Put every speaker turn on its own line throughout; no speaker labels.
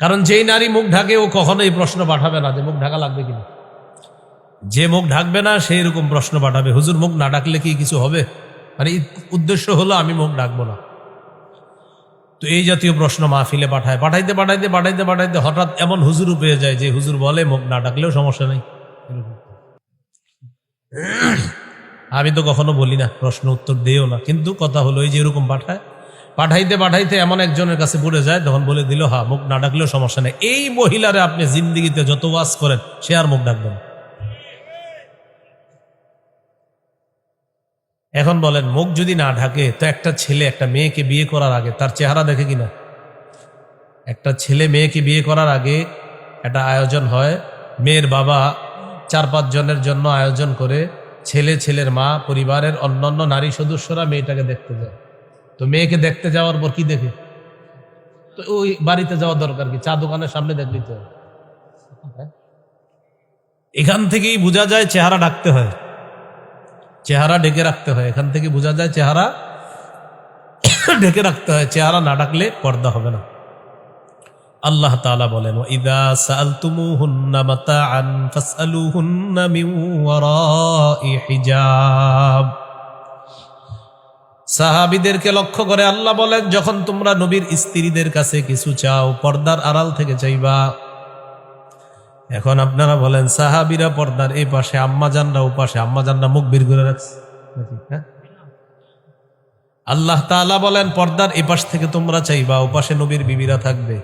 কারণ যেই নারী মুখ ঢাকে ও কখনোই প্রশ্ন পাঠাবে না যে মুখ ঢাকা লাগবে কিনা। যে মুখ ঢাকবে না সেই রকম প্রশ্ন পাঠাবে, হুজুর মুখ না ঢাকলে কি কিছু হবে, মানে উদ্দেশ্য হলো আমি মুখ ঢাকবো না। তো এই জাতীয় প্রশ্ন মাহফিলে পাঠায়, পাঠাইতে পাঠাইতে পাঠাইতে পাঠাইতে হঠাৎ এমন হুজুরও পেয়ে যায় যে হুজুর বলে মুখ না ঢাকলেও সমস্যা নেই। আমি তো কখনো বলি না, প্রশ্ন উত্তর দিও না, কিন্তু কথা হলো এই যে এরকম পাঠায়, পাঠাইতে পাঠাইতে এমন একজনের কাছে পড়ে যায়, তখন বলে দিল হ্যাঁ মুখ না ডাকলেও সমস্যা নেই। এই মহিলারে আপনি জিন্দিগিতে যত ওয়াজ করেন সে আর মুখ ডাকবেন। এখন বলেন মুখ যদি না ঢাকে তো একটা ছেলে একটা মেয়েকে বিয়ে করার আগে তার চেহারা দেখে কিনা? একটা ছেলে মেয়েকে বিয়ে করার আগে একটা আয়োজন হয়, মেয়ের বাবা 4-5 জনের জন্য আয়োজন করে, ছেলে ছেলের মা পরিবারের অন্যান্য নারী সদস্যরা মেয়েটাকে দেখতে যায়। তো মেয়েকে দেখতে যাওয়ার পর কি দেখে? তো ওই বাড়িতে যাওয়ার দরকার কি, চা দোকানের সামনে দেখলি তো। এখান থেকেই বোঝা যায় চেহারা ঢাকতে হয়, চেহারা ঢেকে রাখতে হয়। এখান থেকে বোঝা যায় চেহারা ঢেকে রাখতে হয়, চেহারা না ঢাকলে পর্দা হবে না। আল্লাহ তাআলা বলেন ওয়াইদা সাআলতুমুহুন্না মাতাআন ফাসআলুহুন্না মিন ওয়ারাই হিজাব। সাহাবীদেরকে লক্ষ্য করে আল্লাহ বলেন যখন তোমরা নবীর স্ত্রীদের কাছে কিছু চাও পর্দার আড়াল থেকে চাইবা। এখন আপনারা বলেন সাহাবীরা পর্দার এই পাশে, আম্মাজানরা ও পাশে, আম্মাজানরা মুখ বের করে রাখছে। আল্লাহ তাআলা বলেন পর্দার এই পাশ থেকে তোমরা চাইবা, ও পাশে নবীর বিবিরা থাকবে।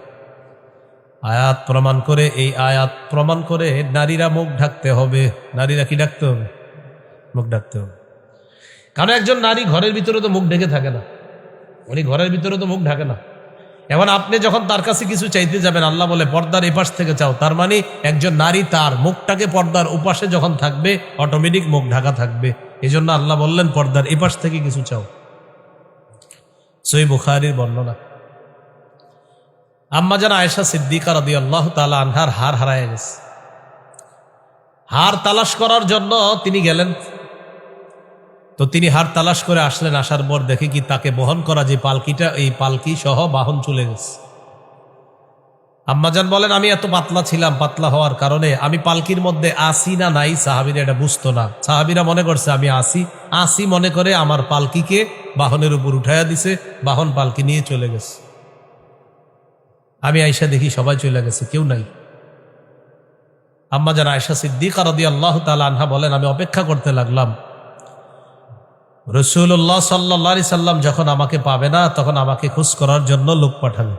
আয়াত প্রমাণ করে, এই আয়াত প্রমাণ করে নারীরা মুখ ঢাকতে হবে। নারীরা কি ঢাকতে হবে? মুখ ঢাকতে হবে। কারণ একজন নারী ঘরের ভিতরে তো মুখ ঢেকে থাকে না, উনি ঘরের ভিতরে তো মুখ ঢাকে না। এখন আপনি যখন তার কাছে কিছু চাইতে যাবেন, আল্লাহ বলে পর্দার এপাশ থেকে চাও, তার মানে একজন নারী তার মুখটাকে পর্দার ওপাশে যখন থাকবে অটোমেটিক মুখ ঢাকা থাকবে। এই জন্য আল্লাহ বললেন পর্দার এপাশ থেকে কিছু চাও। সহিহ বুখারীর বর্ণনা। আম্মাজান আয়েশা সিদ্দিকা রাদিয়াল্লাহু তাআলা আনহার হার হারায় গেছে। হার তালাশ করার জন্য তিনি গেলেন। তো তিনি হার তালাশ করে আসলেন, আসার পর দেখে কি তাকে বহন করা যে পালকিটা, এই পালকি সহ বাহন চলে গেছে। আম্মাজান বলেন আমি এত পাতলা ছিলাম, পাতলা হওয়ার কারণে আমি পালকির মধ্যে আসি না নাই সাহাবীরা এটা বুঝতো না। সাহাবীরা মনে করছে আমি আসি মনে করে আমার পালকিকে বাহনের উপর উঠাইয়া দিছে, বাহন পালকি নিয়ে চলে গেছে। আমি আয়েশা দেখি সবাই চলে গেছে, কেউ নাই। আম্মাজান আয়েশা সিদ্দিকা রাদিয়াল্লাহু তাআলা আনহা বলেন আমি অপেক্ষা করতে লাগলাম। রাসূলুল্লাহ সাল্লাল্লাহু আলাইহি সাল্লাম যখন আমাকে পাবে না তখন আমাকে খোঁজ করার জন্য লোক পাঠাবে।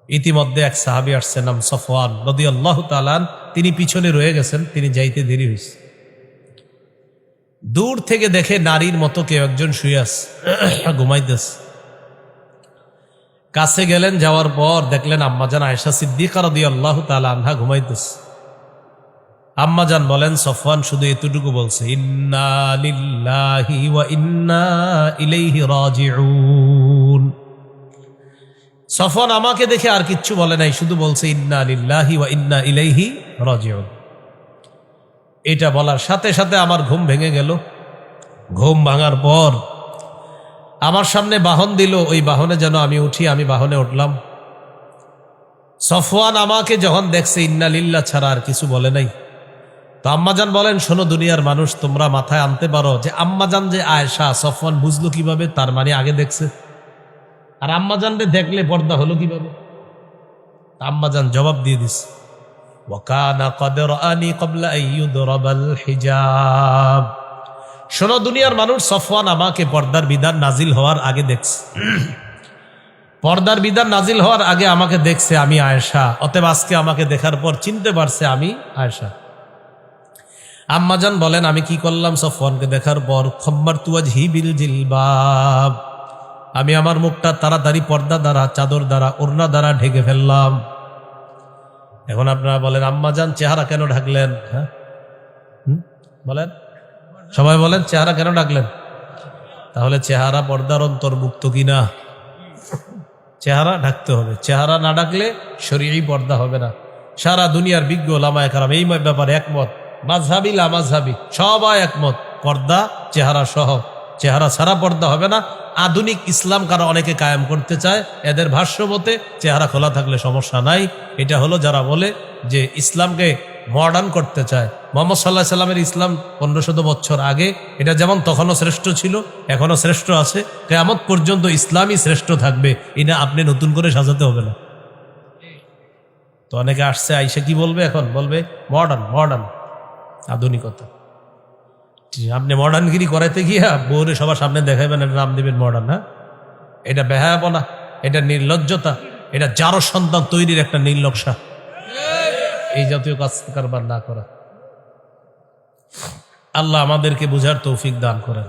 ইতিমধ্যে এক সাহাবী আসছেন, নাম সফওয়ান রাদিয়াল্লাহু তাআলা, তিনি পিছনে রয়ে গেছেন, তিনি যাইতে দেরি হয়েছে। দূর থেকে দেখে নারীর মতো কেউ একজন শুয়ে আছে, ঘুমাইতেছে। কাছে গেলেন, যাওয়ার পর দেখলেন আম্মাজান আয়েশা সিদ্দিকা রাদিয়াল্লাহু তাআলা আনহা ঘুমাইতেছে। আম্মাজান বলেন সফওয়ান শুধু এতটুকু বলছে ইন্না লিল্লাহি ওয়া ইন্না ইলাইহি রাজিউন। সফওয়ান আমাকে দেখে আর কিচ্ছু বলে নাই, শুধু বলছে ইন্না লিল্লাহি ওয়া ইন্না ইলাইহি রাজিউন। এটা বলার সাথে সাথে আমার ঘুম ভেঙে গেল। ঘুম ভাঙার পর আমার সামনে বাহন দিল, ওই বাহনে যেন আমি উঠি, আমি বাহনে উঠলাম। সফওয়ান আমাকে যখন দেখছে ইন্না লিল্লাহ ছাড়া আর কিছু বলে নাই। তো আম্মাজান বলেন শোনো দুনিয়ার মানুষ, তোমরা মাথায় আনতে পারো যে আম্মাজান যে আয়েশা, সফওয়ান বুঝলো কিভাবে? তার মানে আগে দেখছে। আর আম্মাজানকে দেখলে পর্দা হলো কিভাবে? আম্মাজান জবাব দিয়ে দিছে ওয়া কানা ক্বাদ রাআনি ক্বাবলা আন ইউদরাবাল হিজাব। শোনো দুনিয়ার মানুষ, সফওয়ান আমাকে পর্দার বিধান নাজিল হওয়ার আগে দেখছে। পর্দার বিধান নাজিল হওয়ার আগে আমাকে দেখছে আমি আয়েশা, অতএব আজকে আমাকে দেখার পর চিনতে পারছে আমি আয়েশা। আম্মাজান বলেন আমি কি করলাম? সফওয়ানকে দেখার পর খাম্মারতু ওয়াজহি বিল জিলবাব, আমি আমার মুখটা তাড়াতাড়ি পর্দা দ্বারা, চাদর দ্বারা, ওড়না দ্বারা ঢেকে ফেললাম। এখন আপনারা বলেন আম্মাজান চেহারা কেন ঢাকলেন? হ্যাঁ বলেন, সবাই বলেন চেহারা কেন ঢাকলেন? তাহলে চেহারা পর্দার অন্তর্ভুক্ত কিনা? চেহারা ঢাকতে হবে। চেহারা না ঢাকলে শরীয়ী পর্দা হবে না। সারা দুনিয়ার বিজ্ঞ ওলামায়ে কেরাম এই ব্যাপারে একমত, মাযহাবী লামাযহাবী সবাই একমত, পর্দা চেহারা সহ, চেহারা ছাড়া পর্দা হবে না। আধুনিক ইসলাম কারা অনেকে কায়েম করতে চায়, এদের ভাষ্য মতে চেহারা খোলা থাকলে সমস্যা নাই। এটা হলো যারা বলে যে ইসলামকে মডার্ন করতে চায়। মোহাম্মদ সাল্লাহ সাল্লামের ইসলাম 1500 বছর আগে, এটা যেমন তখনও শ্রেষ্ঠ ছিল, এখনও শ্রেষ্ঠ আছে, কিয়ামত পর্যন্ত ইসলামই শ্রেষ্ঠ থাকবে। এটা আপনি নতুন করে সাজাতে হবে না। তো অনেকে আসছে, আইসা কি বলবে এখন? বলবে মডার্ন মডার্ন, আধুনিকতা। আপনি মডার্নগিরি করাইতে গিয়া বউরে সবার সামনে দেখাইবেন, এটা নাম দিবেন মডার্ন। হ্যাঁ, এটা বেহায়াপনা, এটা নির্লজ্জতা, এটা যারো সন্তান তৈরির একটা নীলনকশা। এই জাতীয় কাজ কারবার না করা। আল্লাহ আমাদেরকে বুঝার তৌফিক দান করেন।